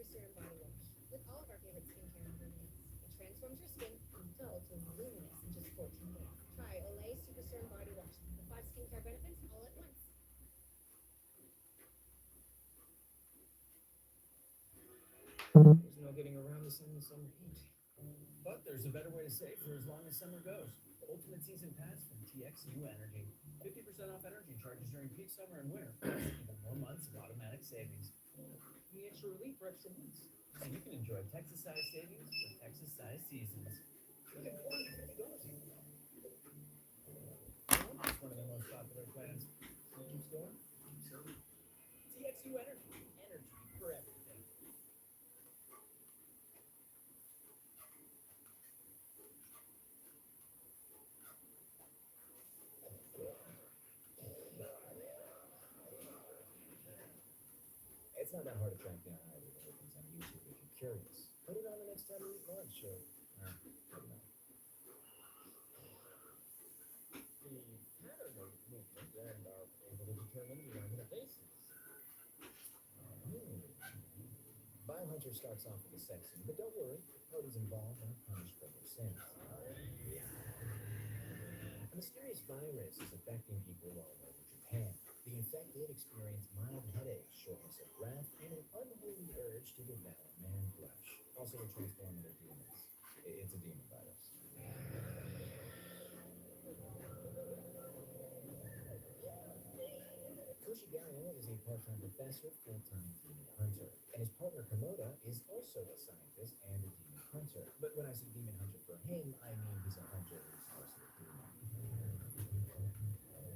Serum Body Wash with all of our favorite skincare ingredients. It transforms your skin dull to luminous in just 14 days. Try Olay Super Serum Body Wash, the 5 skincare benefits all at once. There's no getting around the sun and summer heat. But there's a better way to save for as long as summer goes. Ultimate Season Pass from TXU Energy. 50% off energy charges during peak summer and winter. Even more months of automatic savings. The extra relief for extra months. So you can enjoy Texas-sized savings for Texas-sized seasons. You get $450 even. It's one of the most popular plans. Keeps going, keeps serving. TXU Energy. Energy for everything. It's not that hard to track down highway things on YouTube if you're curious. Put it on the next time you eat lunch, or maybe not. The pattern of movement and are able to determine the organ bases. Biohunter starts off with a sex scene, but don't worry, parties involved are punished for their sins. A mysterious virus is affecting people all over Japan. The infected experience mild headaches, shortness of breath, and an unholy urge to devour man flesh. Also, a transform into demons. It's a demon virus. Koshigaya is a part-time professor, full-time demon hunter, and his partner Komoda is also a scientist and a demon hunter. But when I say demon hunter for him, I mean he's a hunter who's also a demon.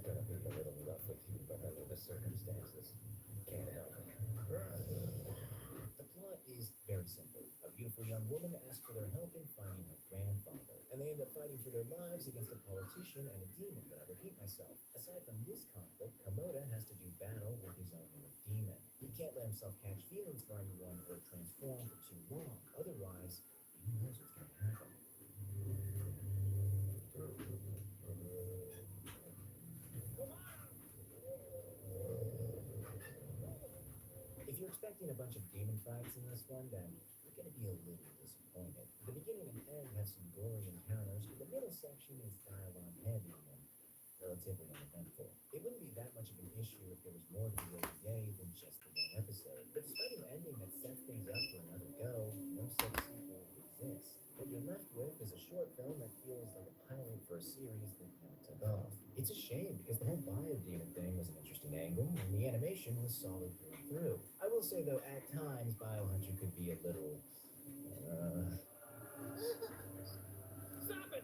Gonna be a little rough with you, but under the circumstances, can't help it. The plot is very simple. A beautiful young woman asks for their help in finding her grandfather, and they end up fighting for their lives against a politician and a demon. But I repeat myself, aside from this conflict, Komoda has to do battle with his own inner demon. He can't let himself catch feelings for anyone or transform for too long. Otherwise, who knows what's going to happen. If you're expecting a bunch of demon fights in this one, then you're going to be a little disappointed. The beginning and end have some gory encounters, but the middle section is dialogue heavy and relatively uneventful. It wouldn't be that much of an issue if there was more to the OVA than just the one episode. But despite an ending that sets things up for another go, no such sequel exists. What you're left with is a short film that feels like a pilot for a series that never took off. It's a shame because the whole biodemon thing was an interesting angle, and the animation was solid through. I will say though, at times Biohunter could be a little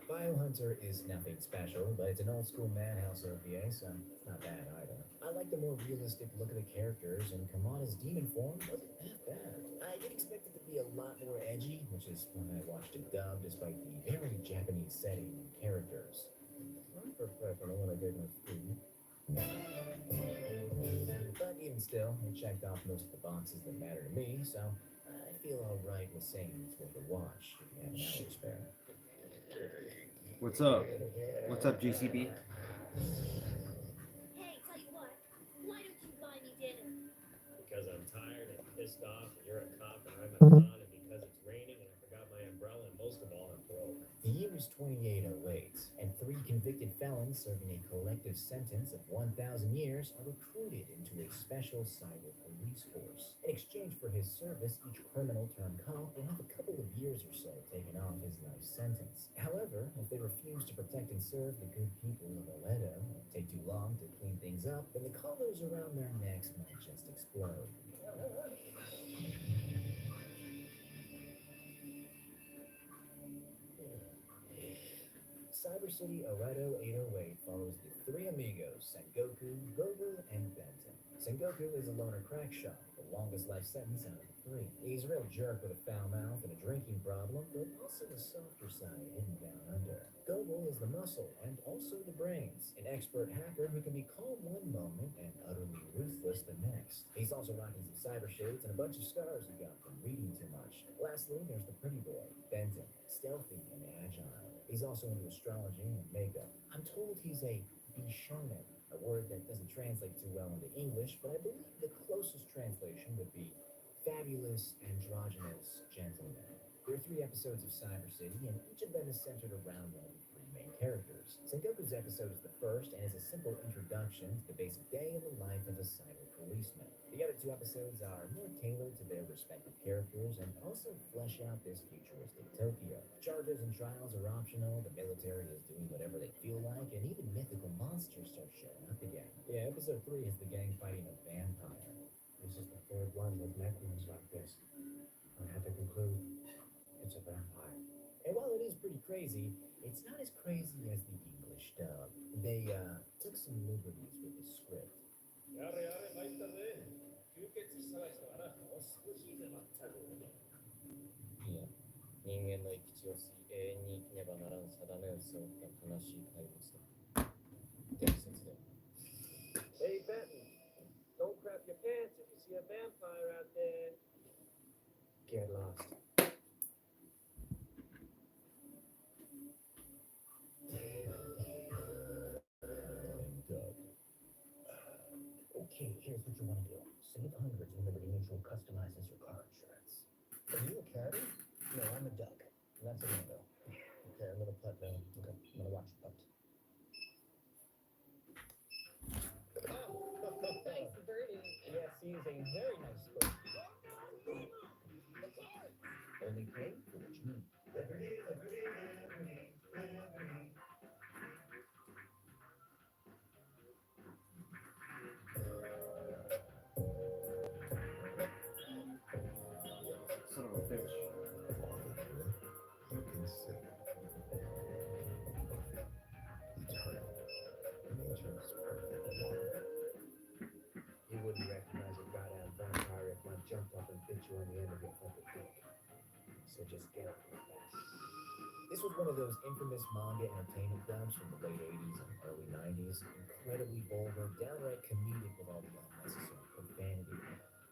Biohunter is nothing special, but it's an old school Madhouse OVA, so it's not bad either. I like the more realistic look of the characters, and Kamada's demon form wasn't that bad. I did expect it to be a lot more edgy, which is why I watched it dubbed, despite the very Japanese setting and characters. I'm professional when I did my food. But even still, it checked off most of the boxes that matter to me, so I feel alright with saying it's worth a watch if you have an hour to spare. What's up? What's up, JCB? Hey, tell you what, why don't you buy me dinner? Because I'm tired and pissed off, and you're a cop and I'm a con, and because it's raining and I forgot my umbrella, and most of all, I'm broke. The year is 2808, and 3 convicted felons serving a collective sentence of 1,000 years are recruited into a special cyber police force. In exchange for his service, each criminal turned cop will have a couple of years or so taken off his life sentence. However, if they refuse to protect and serve the good people of Aledo, or take too long to clean things up, then the collars around their necks might just explode. Cyber City Aredo 808 follows the 3 amigos, Sengoku, Gogo, and Benton. Sengoku is a loner crack shot, the longest life sentence out of the 3. He's a real jerk with a foul mouth and a drinking problem, but also a softer side hidden down under. Gogo is the muscle and also the brains, an expert hacker who can be calm one moment and utterly ruthless the next. He's also rocking some cyber shades and a bunch of scars he got from reading too much. Lastly, there's the pretty boy, Benton, stealthy and agile. He's also into astrology and makeup. I'm told he's a Bishonen, a word that doesn't translate too well into English, but I believe the closest translation would be Fabulous Androgynous Gentlemen. There are 3 episodes of Cyber City, and each of them is centered around one of the 3 main characters. Sengoku's episode is the first and is a simple introduction to the basic day in the life of a cyber policeman. The other 2 episodes are more tailored to their respective characters and also flesh out this futuristic Tokyo. Charges and trials are optional, the military is doing whatever they feel like, and even mythical monsters start showing up again. Yeah, episode 3 is the gang fighting a vampire. This is the third one with mechanisms like this. I had to conclude it's a vampire. And while it is pretty crazy, it's not as crazy as the English dub. They took some liberties with the script. やれやれ参ったぜ。吸血鬼探しだな。もう少しでまったく。いや、人間の生き血を吸い永遠に生きねばならん定めを背負った悲しい怪物だ。伝説で。Hey Benton, don't crap your pants if you see a vampire out there. Get lost. Dub. Okay, here's what you want to do. Save hundreds when Liberty Mutual customizes your car insurance. Are you a caddy? No, I'm a duck. That's a window. Okay, a little putt now. Okay, I'm gonna watch the putt. Nice birdie. Yes, he is a very nice bird. Only pay for what you need. Son of a bitch. You can see eternal. Nature's perfect. You wouldn't recognize a goddamn vampire if one jumped up and bit you on the end of your fucking dick. So just get up with that. This was one of those infamous manga entertainment dubs from the late 80s and early 90s. Incredibly vulgar, downright comedic with all the unnecessary profanity.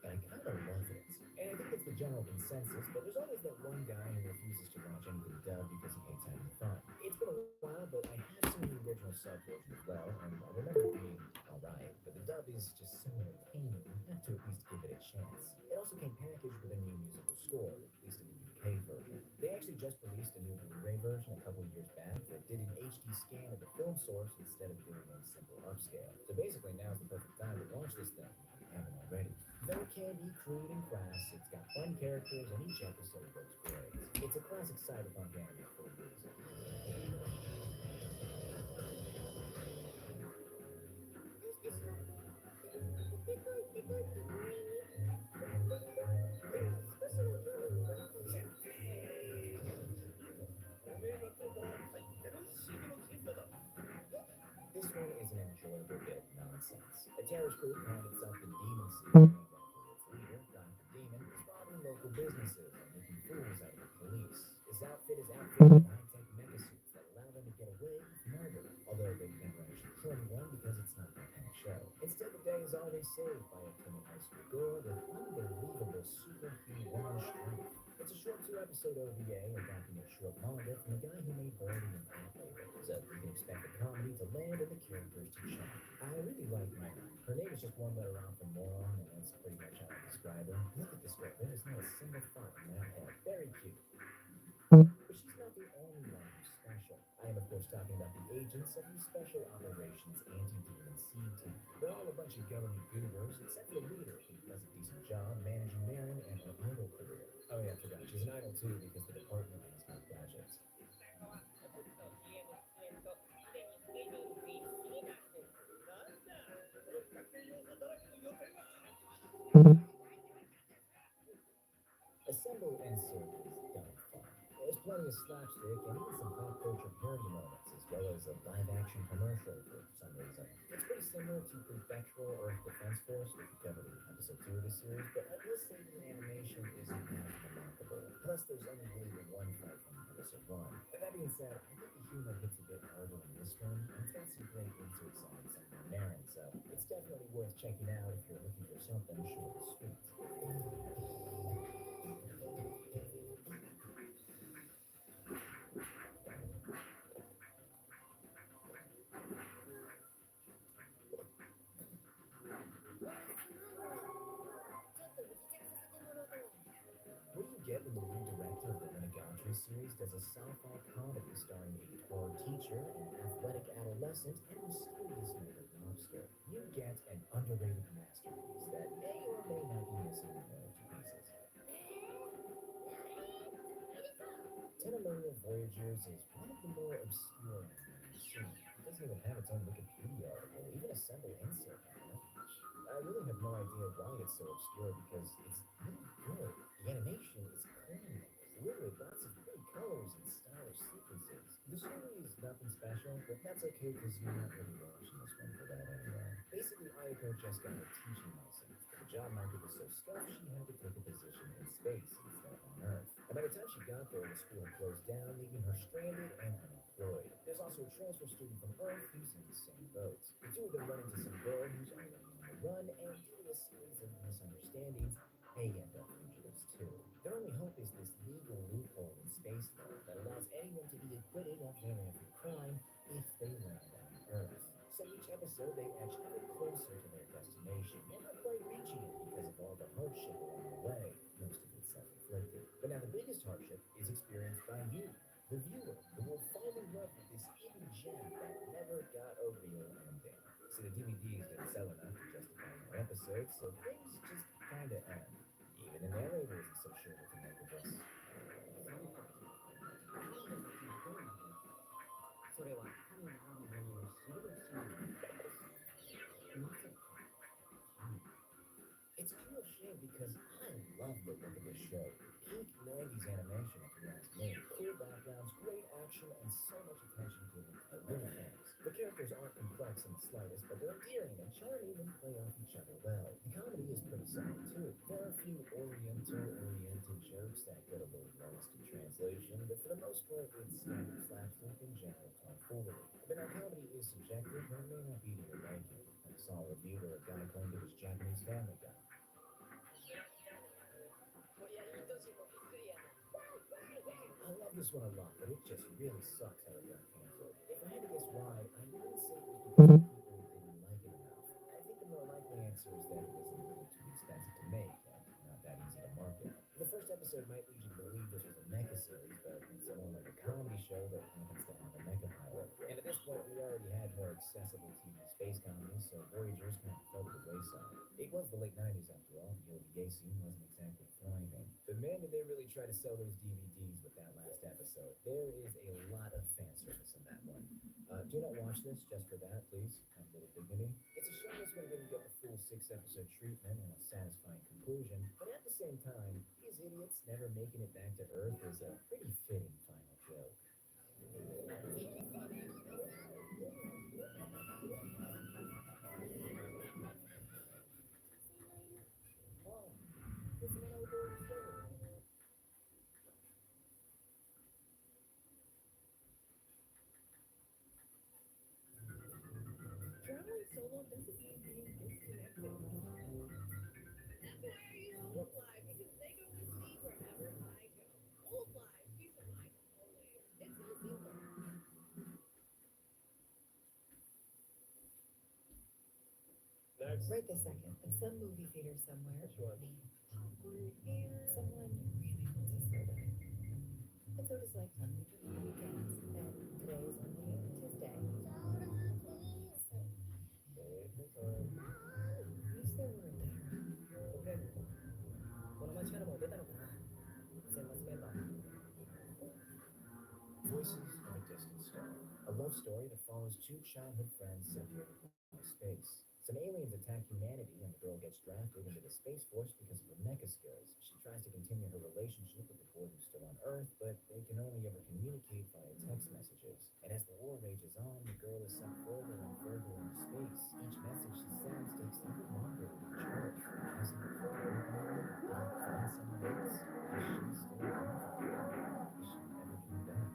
And I kind of love it. And I think it's the general consensus, but there's always that one guy who refuses to watch anything dubbed because he hates having fun. It's been a while, but I have seen the original sub version as well, and I remember it being alright. But the dub is just so entertaining, you have to at least give it a chance. It also came packaged with a new musical score, at least in the UK version. They actually just released a new Blu-ray version a couple of years back that did an HD scan of the film source instead of doing a simple upscale. So basically now's the perfect time to watch this thing if you haven't already. Though it can be crude and crass, it's got fun characters and each episode looks great. It's a classic cyberpunk anime for a reason. This one is an enjoyable bit of nonsense. A terrorist group found itself in Demon City, named after its leader, Dr. Demon, is robbing local businesses and making fools out of the police. This outfit is outfitted with high-tech megasuits that allow them to get away with murder, although they never actually kill anyone because it's not that kind of show. Instead, the day is always saved by a timid high school girl with unbelievable superhuman strength. It's a short 2-episode OVA adapting a short manga from the guy who made Birdie and Outlander, so you can expect the comedy to land and the characters to shine. I really like Mona. Her name is just one letter off from moron, and that's pretty much how I describe her. Look at this girl. There is not a single thought in that head. Very cute. But she's not the only one who's special. I am, of course, talking about the agents of the Special Operations Anti-Demon Seed Team. They're all a bunch of government goobers, except for the leader, who does a decent job managing Marin and her idol career. Oh yeah, I forgot. She's an idol too because the department has no budget. Assemble and Serve is dumb fun. There's plenty of slapstick and even some pop culture parody moments, as well as a live-action commercial for some reason. It's pretty similar to Prefectural Earth Defense Force, which we covered in episode 2 of the series, but I will say the animation isn't as remarkable. Plus, there's only really the one fight from episode 1. And that being said, I think the humor hits a bit harder in this one, and it's got some great insert songs like Marin, so it's definitely worth checking out if you're looking for something short and sweet. series does a sci-fi comedy starring a deformed teacher, an athletic adolescent, and a mysterious mega lobster. You get an underrated masterpiece that may or may not be missing one or two pieces. Tenamania Voyagers is one of the more obscure anime I've seen. It doesn't even have its own Wikipedia article, even a simple insert. I really have no idea why it's so obscure because it's really good. The animation is clean, fluid, lots of pretty colors and stylish sequences. The story is nothing special, but that's okay because you're not really watching this one for that anyway. Basically, Ayako just got a teaching license, but the job market was so scuffed she had to take a position in space instead of on Earth. And by the time she got there, the school had closed down, leaving her stranded and unemployed. There's also a transfer student from Earth who's in the same boat. The two of them run into some girl who's already on the run, and due to a series of misunderstandings, they end up fugitives too. Their only hope is this legal loophole in space law that allows anyone to be acquitted of their every crime if they land on Earth. So each episode they edge ever closer to their destination, never quite reaching it because of all the hardship along the way, most of it self-inflicted. But now the biggest hardship is experienced by you, the viewer, who will fall in love with this hidden gem that never got a real ending. See, the DVDs didn't sell enough to justify more episodes, so things just kinda end. Even the narrator isn't so sure what to make of this. それは神のあるものを知るしなぜか It's a real shame because I love the look of this show. Peak 90s animation, if you ask me. Cool backgrounds, great action, and so much attention to detail. Really thanks. The characters aren't complex in the slightest, but they're endearing and charming and play off each other well. The comedy is pretty solid too. There are a few oriented jokes that get a little lost in translation, but for the most part, it's standard slapstick and general tomfoolery. But now comedy is subjective and may not be to your liking. I saw a review where a guy claimed it was Japanese Family Guy. I love this one a lot, but it just really sucks how it got canceled. If I had to guess why, I wouldn't say it was because people didn't like it enough. I think the more likely answer is that it was a little too expensive to make and not that easy to market. The first episode might lead you to believe this was a mecha series, but it's more like a comedy show that happens to have a mecha pilot. And at this point, we already had more accessible TV space comedies, so Voyagers kind of fell to the wayside. It was the late 90s after all, the OVA scene wasn't exactly thriving. But man, did they really try to sell those DVDs with that last episode. There is a lot of fan service in that one. Do not watch this just for that, please. Have a little dignity. It's a shame this one didn't get the full 6-episode treatment and a satisfying conclusion, but at the same time, these idiots never making it back to Earth is a pretty fitting final joke. Oh, this one I was already saying. Traveling solo doesn't mean being disconnected. That's why I use Old Live because they go with me wherever I go. Old Live, peace of mind always. It's so simple. Next. Right this second, in some movie theater somewhere, Which one? popcorn and someone really wants a soda. And soda's like only during the weekends, and today is only Tuesday. Take your time. Wish there were a better. この街からもう出たのかな選抜メンバー Voices of a Distant Star, a love story that follows two childhood friends separated by space. Some aliens attack humanity and the girl gets drafted into the Space Force because of her mecha skills. She tries to continue her relationship with the boy who's still on Earth, but they can only ever communicate via text messages. And as the war rages on, the girl is sent further and further into space. Each message she sends takes even longer to reach Earth. As the photo find someone else. Is she still on? Is she ever coming back?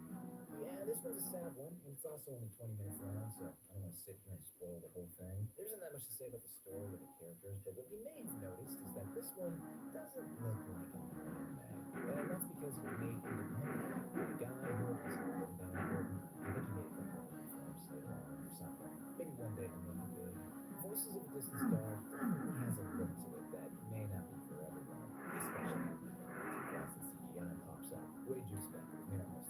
Yeah, this one's a sad one, and it's also only 20 minutes long, so I don't want to sit here and spoil the whole thing. There isn't that much to say about the story or the characters, but what we may have noticed is that this one doesn't look like an anime. And that's because it was made independently. The guy who is written down important, I think he made a couple of films later on or something. Maybe one day he'll make it big. Voices of a Distant Star definitely has a look to it that may not be for everyone, especially when the classic CGI pops up. What did you expect? You know,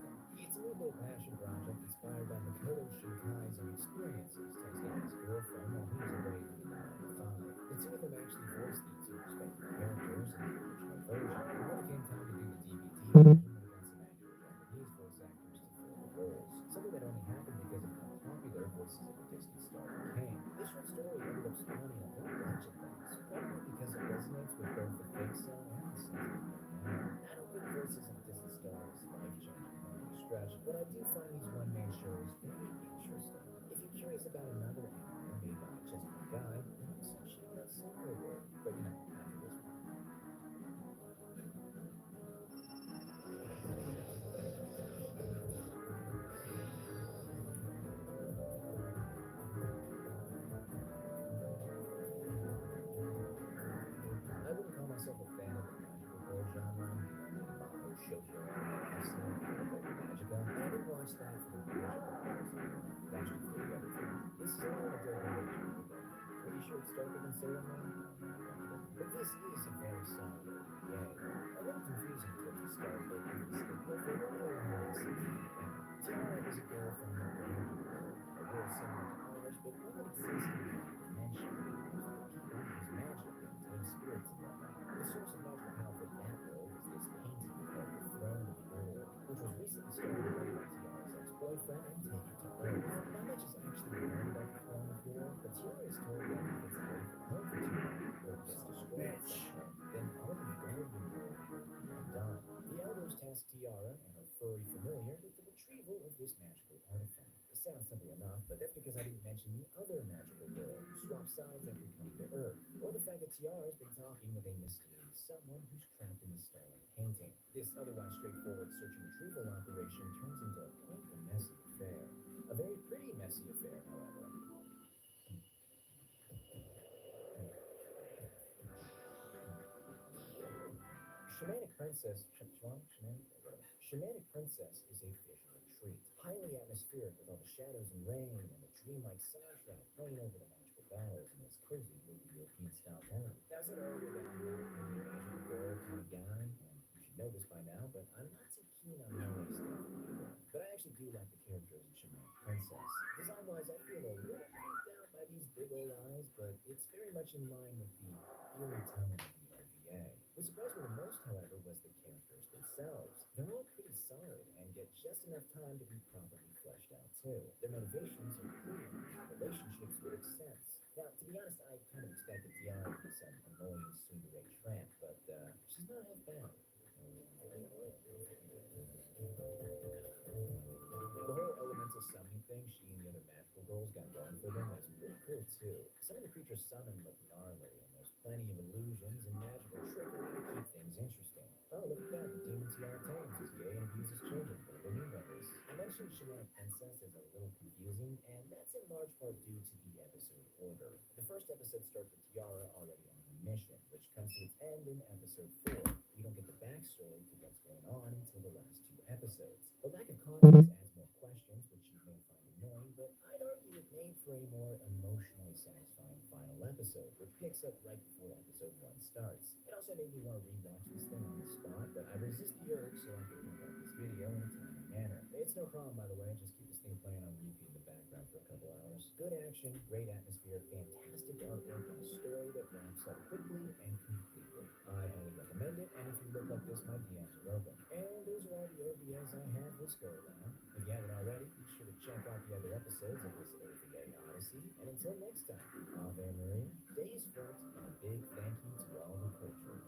of them actually voiced the two respective characters in the original version. But when it came time to do the DVD version, they got some actual Japanese voice actors to fill the roles. Something that only happened because of how popular voices of the Disney star became. This short story ended up spawning a whole bunch of things, probably because it resonates with both the Pixar and the sentiment right now. I don't think voices of Disney stars life-changing by any stretch, but I do find these one-man shows very interesting. If you're curious about another anime made by just one guy, then also check out Samurai World. But after this one. I wouldn't call myself a fan of the magical girl genre. The only Mahou shoujo anime I've seen is Magica. And I didn't watch that for the magical girls alone. Actually, for the other three. This is only a dirty original, but pretty sure it's darker than Sailor Moon. But this is a very solid OVA. A little confusing towards the start, but with the stick for the whole honestly. Tiara is a girl from the Brandon world, a world similar to ours, but one that exists in another dimension. Whose people use magic and tame spirits and whatnot. The source of magical power for that world is this painting called the Throne of War, which was recently stolen away by Tiara's ex-boyfriend and taken to Earth. Not much is actually known about the Throne of War, but Tiara is told that if it's away from home for too long, or it gets destroyed at some point, then all the Guardian world will be undone. The elders task Tiara and her furry familiar with the retrieval of this magical artifact. It sounds simple enough, but that's because I didn't mention the other magical girl who swaps sides after coming to Earth, or the fact that Tiara's been talking with a mysterious someone who's trapped in the stolen painting. This otherwise straightforward search and retrieval operation turns into quite a messy affair. A very pretty messy affair, however. Shamanic Princess is a visual treat. Highly atmospheric with all the shadows and rain and the dreamlike soundtrack playing over the magical battles in this cozy movie European style town. Now, I said earlier that I'm not really a magical girl kind of guy, and you should know this by now, but I'm not too keen on Noah's stuff either. But I actually do like the characters in Shamanic Princess. Design-wise, I feel a little creeped out by these big old eyes, but it's very much in line with the eerie tone of the OVA. What surprised me the most, however, was the characters themselves. They're all pretty solid and get just enough time to be properly fleshed out too. Their motivations are clear, relationships make sense. Now, to be honest, I kind of expected Tiara to be some annoying tsundere tramp, but she's not half bad. The whole elemental summoning thing she and the other magical girls got going for them is pretty cool too. Some of the creatures summoned look gnarly, and there's plenty of illusions and magical trickery to keep things interesting. Oh, look at that, the demon Tiara tames as Gay and abuses children for the new members. I mentioned Shamanic Princess is a little confusing, and that's in large part due to the episode order. The first episode starts with Tiara already on her mission, which comes to its end in episode 4. We don't get the backstory to what's going on until the last 2 episodes. The lack of context adds more questions, which you may find annoying, but I'd argue it made for a more emotionally satisfying final episode, which picks up right before episode 1 starts. It also made me want to rewatch this thing on the spot, but I resist the urge so I can pump out this video in a timely manner. It's no problem, by the way, just keep this thing playing on repeat in the background for a couple hours. Good action, great atmosphere, fantastic artwork, and a story that wraps up quickly and completely. I highly recommend it, and if you look like this, my DMs are open. And those are all the OVAs I have this go around. If you haven't already, be sure to check out the other episodes of this OVA Odyssey. And until next time, Ave Maria, days front, and a big thank you to all the culture.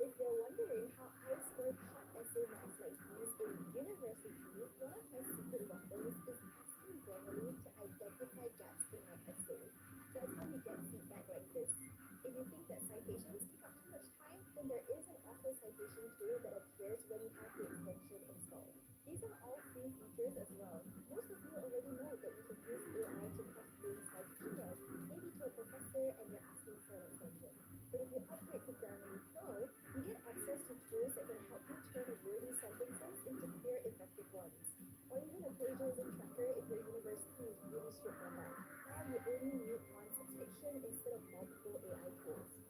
If you're wondering how I scored top essay marks like these in university, one of my secret weapons is asking verbally to identify gaps in my essay. That's how you get feedback like this. If you think that citations take up too much time, then there is an auto citation tool that appears when you have the extension installed. These are all free features as well. Most of you already know that you can use AI to craft things like emails, maybe to a professor and you're asking for an extension. But if you upgrade to Grammarly Pro, you get access to tools that can help you turn wordy sentences into clear, effective ones. Or even a plagiarism tracker if your university is really strict on that. Now you only need one subscription instead of multiple AI tools.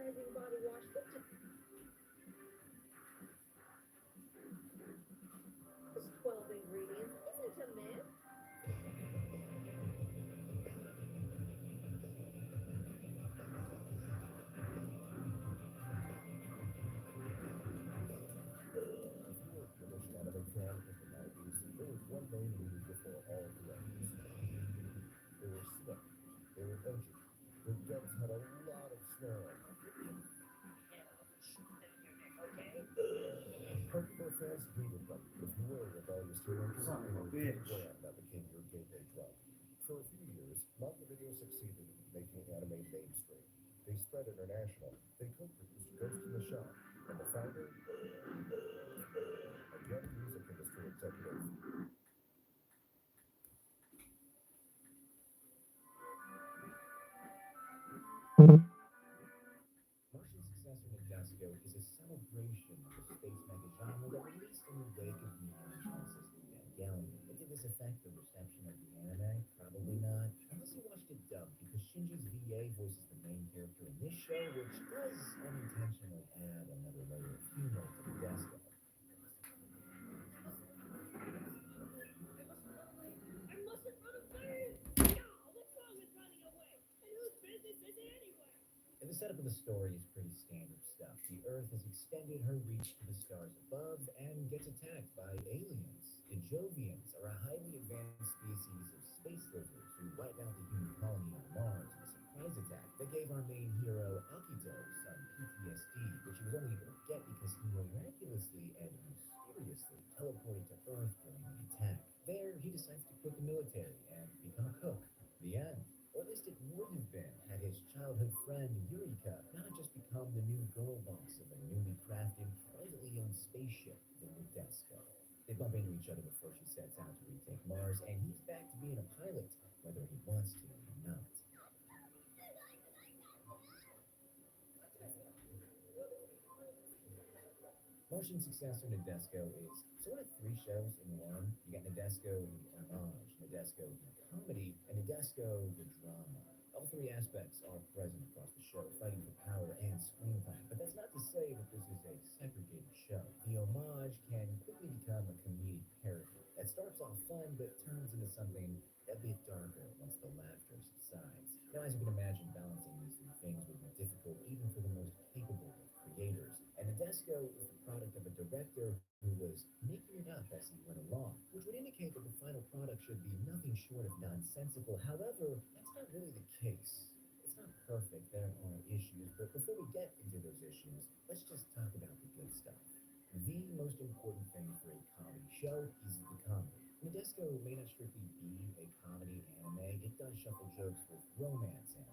moisturizing body wash that just 12 ingredients isn't a myth. If you were a traditional anime fan in the 90s, there was one name needed before all the others. They were slick. They were edgy. Their dubs had a lot of swearing. Hardcore fans hated them. If you were a rebellious teenager, Son of a you were bitch. programmed that became your gateway drug. For a few years, Manga Video succeeded in making anime mainstream. They spread international. They co-produced Ghost in the Shell, and the founder, a young music industry executive. Martian successor Nadesco is a celebration of the space mecha genre that released in the wake of Neon Genesis Evangelion. But did this affect the reception of the anime? Probably not, unless you watched it dubbed, because Shinji's VA voices the main character in this show, which does unintentionally add another layer of humor to Nadesco. I mustn't run away. No, what's wrong with running away? And whose business is it anyway? And the setup of the story is pretty standard stuff. The Earth has extended her reach to the stars above and gets attacked by aliens. The Jovians are a highly advanced species of space lizards who wipe out the human colony on Mars in a surprise attack that gave our main hero Akito some PTSD, which he was only able to get because he miraculously and mysteriously teleported to Earth during the attack. There, he decides to quit the military and become a cook. The end. Or at least it would have been had his childhood friend Eureka not just become the new girl boss of a newly crafted, privately owned spaceship, the Nadesco. They bump into each other before she sets out to retake Mars, and he's back to being a pilot, whether he wants to or not. Martian successor Nadesco is sort of three shows in one. You got Nadesco the homage, Nadesco the comedy, and Nadesco the drama. All three aspects are present across the show, fighting for power and screen time. But that's not to say that this is a segregated show. The homage can quickly become a comedic parody that starts off fun but turns into something a bit darker once the laughter subsides. Now, as you can imagine, balancing these three things would be difficult even for the most capable of creators. And Nadesco is the product of a director who was making it up as he went along, which would indicate that the final product should be nothing short of nonsensical. However, that's not really the case. It's not perfect, there are issues, but before we get into those issues, let's just talk about the good stuff. The most important thing for a comedy show is the comedy. Nadesco may not strictly be a comedy anime, it does shuffle jokes with romance and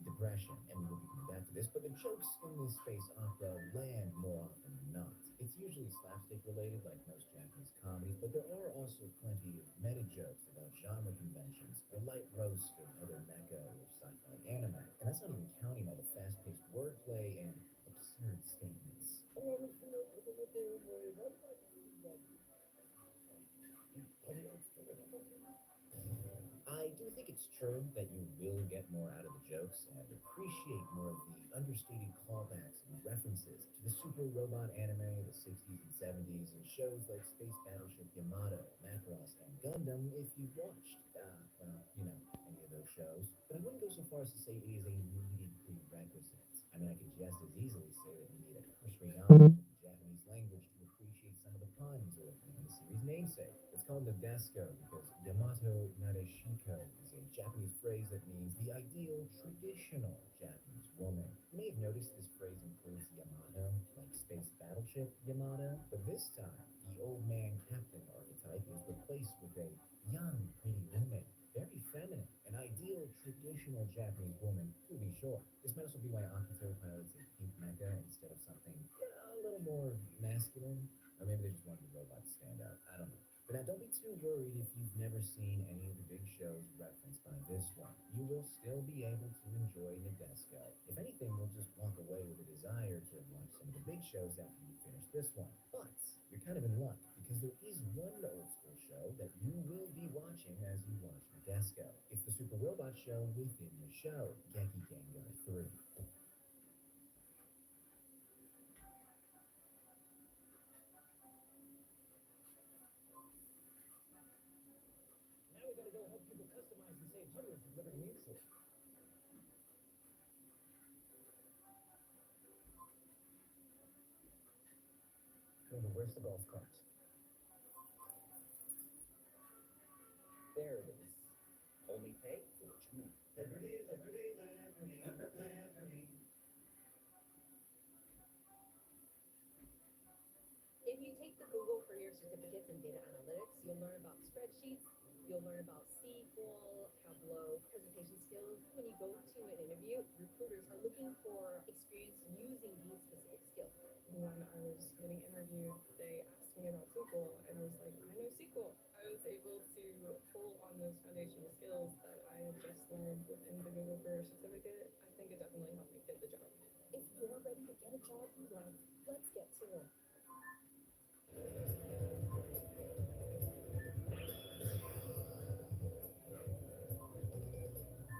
depression, and we will be coming back to this, but the jokes in this space opera land more often than not. It's usually slapstick related, like most Japanese comedies, but there are also plenty of meta jokes about genre conventions, or light roast of other mecha or sci-fi anime. And that's not even counting all the fast-paced wordplay and absurd statements. I do think it's true that you will get more out of the jokes and appreciate more of the understated callbacks and references to the super robot anime of the 60s and 70s and shows like Space Battleship Yamato, Macross, and Gundam if you've watched, any of those shows. But I wouldn't go so far as to say it is a needed prerequisite. I mean, I could just as easily say that you need a cursory knowledge of the Japanese language to appreciate some of the puns or even the series namesake. It's called Nadesco because Yamato Nadeshiko is a Japanese phrase that means the ideal, traditional Japanese woman. You may have noticed this phrase includes Yamato, like Space Battleship Yamato, but this time, the old man captain archetype is replaced with a young, pretty woman. Very feminine, an ideal, traditional Japanese woman, to be sure. This might also be why Akito pilots a pink mecha instead of something a little more masculine. Or maybe they just wanted the robot to stand out. I don't know. But now don't be too worried if you've never seen any of the big shows referenced by this one. You will still be able to enjoy Nadesco. If anything, you'll just walk away with a desire to watch some of the big shows after you finish this one. But you're kind of in luck because there is one old school show that you will be watching as you watch Nadesco. It's the Super Robot show within the show, Genki Gengar 3. Liberty Mutual. Linda, where's the golf cart? There it is. Only pay for what you need. If you take the Google Career Certificates in Data Analytics, you'll learn about spreadsheets, you'll learn about SQL, Tableau, presentation skills. When you go to an interview, recruiters are looking for experience using these specific skills. When I was getting interviewed, they asked me about SQL, and I was like, I know SQL. I was able to pull on those foundational skills that I had just learned within the Google Career Certificate. I think it definitely helped me get the job. If you're ready to get a job you love, let's get to it.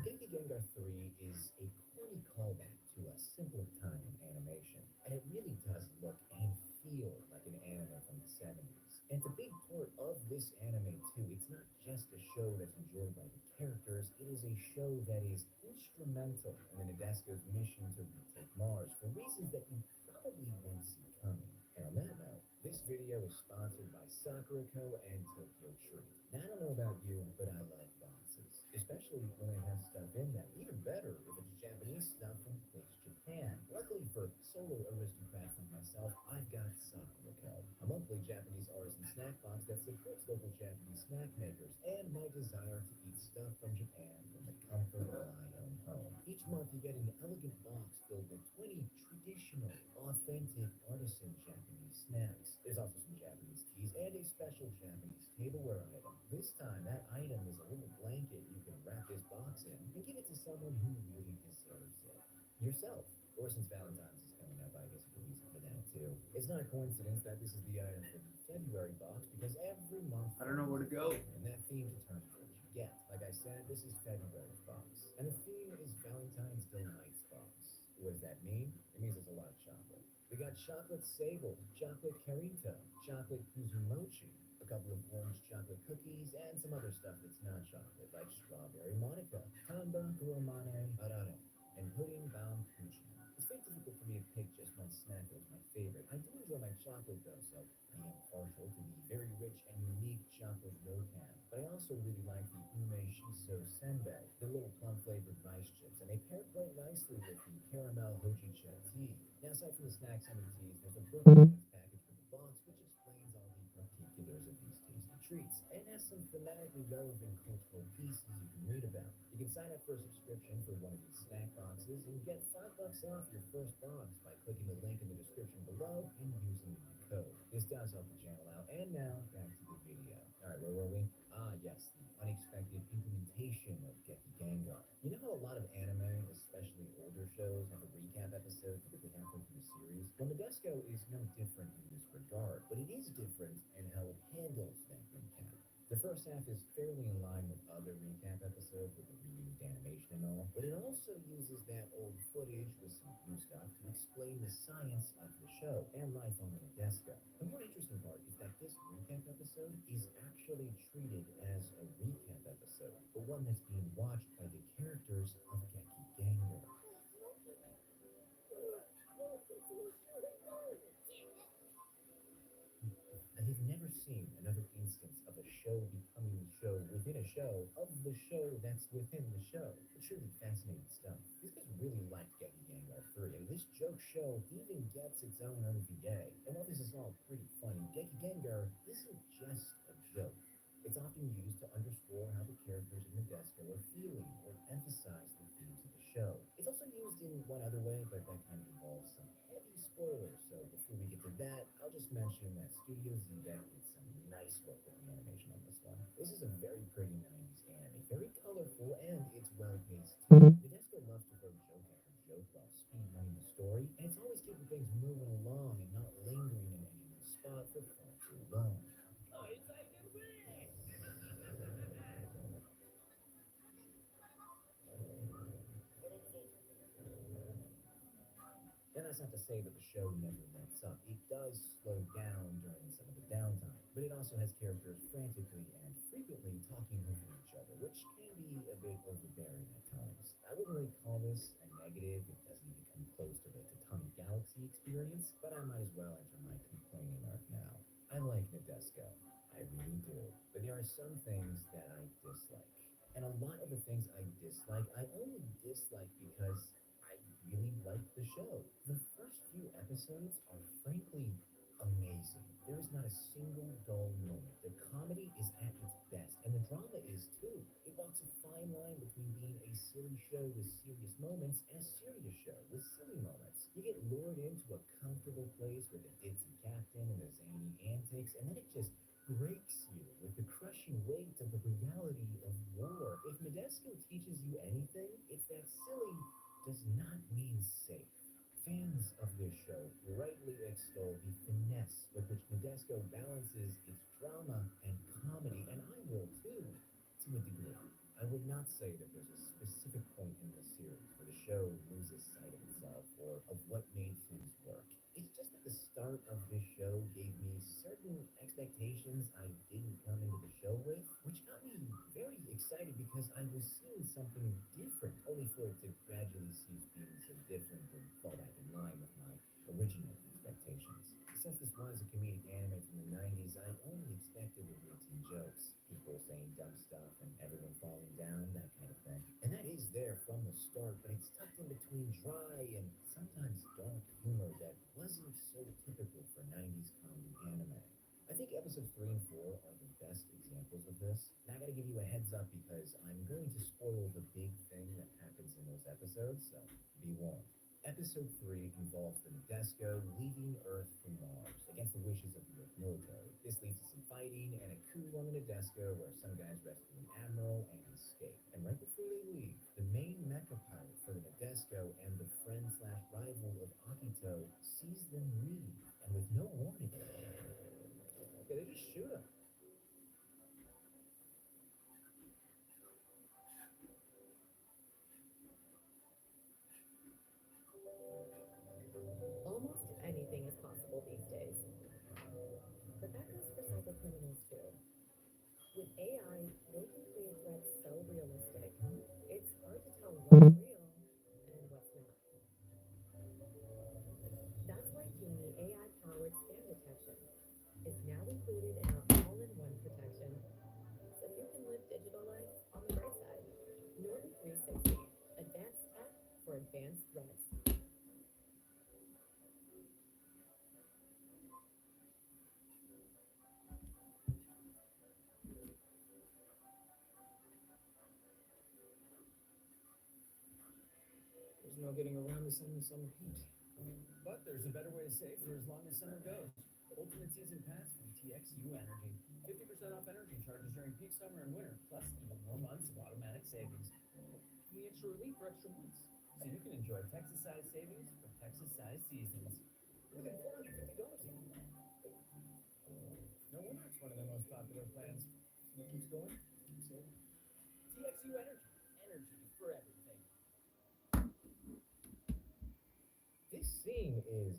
Genki Gengar 3 is a corny callback to a simpler time in animation, and it really does look and feel like an anime from the 70s. And it's a big part of this anime too. It's not just a show that's enjoyed by the characters, it is a show that is instrumental in the Nadesco's mission to retake Mars for reasons that you probably won't see coming. And on that note, this video is sponsored by Sakura Co. and Tokyo Treat. Now, I don't know about you, but I love boxes, especially when they have stuff in them. Even better if it's Japanese stuff from Place Japan. Luckily for solo aristocrats like myself, I've got Sakura Co., a monthly Japanese artisan snack box that supports local Japanese snack makers and my desire to eat stuff from Japan from the comfort of my own home. Each month you get an elegant box filled with 20 traditional, authentic, artisan Japanese snacks. There's also some Japanese teas and a special Japanese tableware item. This time, that item is a little blanket you can wrap this box in and give it to someone who really deserves it. Yourself. Or since Valentine's is coming up, I guess you can use it for that too. It's not a coincidence that this is the item for the February box because every month I don't know where to go. and that theme determines what you get. Like I said, this is February's box. And the theme is Valentine's Delights box. What does that mean? It means there's a lot of chocolate. We got chocolate sable, chocolate carito, chocolate kuzumochi, a couple of orange chocolate cookies, and some other stuff that's not chocolate, like strawberry monaco, tamba romane arare, and pudding bound kuchi. It's very difficult for me to pick just one snack as my favorite. I do enjoy my chocolate though, so I am partial to the very rich and unique chocolate ryokan. But I also really like the ume shiso senbei, the little plum-flavored rice chips, and they pair quite nicely with the caramel hojicha tea. Now, aside from the snacks and the teas, there's a bonus package for the box, which explains all the particulars of these tasty treats, and has some thematically relevant cultural pieces you can read about. You can sign up for a subscription for one of these snack boxes and get $5 off your first box by clicking the link in the description below and using my code. This does help the channel out. And now, back to the video. Alright, where were we? Ah, yes, the unexpected implementation of Geki Gengar. You know how a lot of anime, especially older shows, have a recap episode typically halfway through the series? Well, Nadesco is no different in this regard, but it is different in how it handles that recap. The first half is fairly in line with other recap episodes with the reused animation and all, but it also uses that old footage with some new stuff to explain the science of the show and life on Nadesco. The more interesting part is that this recap episode is actually treated as a recap episode, but one that's being watched by the characters of Geki Gengar. I have never seen another instance of a show becoming a show within a show of the show that's within the show. It's truly fascinating stuff. These guys really liked Geki Gengar 3, and this joke show even gets its own OVA. And while this is all pretty funny, Geki Gengar isn't just a joke. It's often used to underscore how the characters in Nadesco are feeling or emphasize the themes of the show. It's also used in one other way, but that kind of involves some heavy spoilers. So before we get to that, I'll just mention that Studio Zebek did some nice work with the animation on this one. This is a very pretty 90s anime, very colorful, and it's well-paced too. Nadesco loves to throw joke after joke while speedrunning the story, and it's always keeping things moving along and not lingering in any one spot for far too long. And I that's not to say that the show never lets up. It does slow down during some of the downtime, but it also has characters frantically and frequently talking over each other, which can be a bit overbearing at times. I wouldn't really call this a negative. It doesn't even come close to the Titanic Galaxy experience, but I might as well enter my complaining arc now. I like Nadesco. I really do. But there are some things that I dislike. And a lot of the things I dislike, I only dislike because I really like the show. The first few episodes are frankly amazing. There is not a single dull moment. The comedy is at its best, and the drama is too. It walks a fine line between being a silly show with serious moments and a serious show with silly moments. You get lured into a comfortable place with a ditzy captain and the zany antics, and then it just breaks you with the crushing weight of the reality of war. If Nadesco teaches you anything, it's that silly does not mean safe. Fans of this show rightly extol the finesse with which Nadesco balances its drama and comedy, and I will too, to a degree. I would not say that there's a specific point in the series where the show loses sight of itself or of what made things work. It's just that the start of this show gave me certain expectations I didn't come into the show with, which got me very excited because I was seeing something different, only for it to gradually cease being so different and fall back in line with my original expectations. Since this was a comedic anime from the 90s, I only expected the routine jokes, people saying dumb stuff and everyone falling down, that kind of thing. And that is there from the start, but it's tucked in between dry and sometimes dark humor that wasn't so typical for 90s comedy anime. I think episodes 3 and 4 are the best examples of this. And I gotta give you a heads up because I'm going to spoil the big thing that happens in those episodes, so be warned. Episode 3 involves the Nadesco leaving Earth for Mars against the wishes of the Earth military. This leads to some fighting and a coup on the Nadesco where some guys rescue an admiral and escape. And right before they leave, the main mecha pilot for the Nadesco and the friend/rival of Akito sees them leave, and with no warning, they just shoot him. Almost anything is possible these days. But that goes for cybercriminals too. With AI, they can create threats so realistic, it's hard to tell what's real and what's not. That's why Genie AI-powered scam detection is now included in our all-in-one protection, so you can live digital life on the bright side. Norton 360, advanced tech for advanced threats. There's no getting around this endless summer heat. But there's a better way to save for as long as summer goes. Ultimate Season Pass from TXU Energy. 50% off energy charges during peak summer and winter, plus even more months of automatic savings. And the extra relief for extra months. So you can enjoy Texas-sized savings for Texas-sized seasons. Within $450 even. No wonder it's one of the most popular plans. It keeps going. So, TXU Energy. Energy for everything. This scene is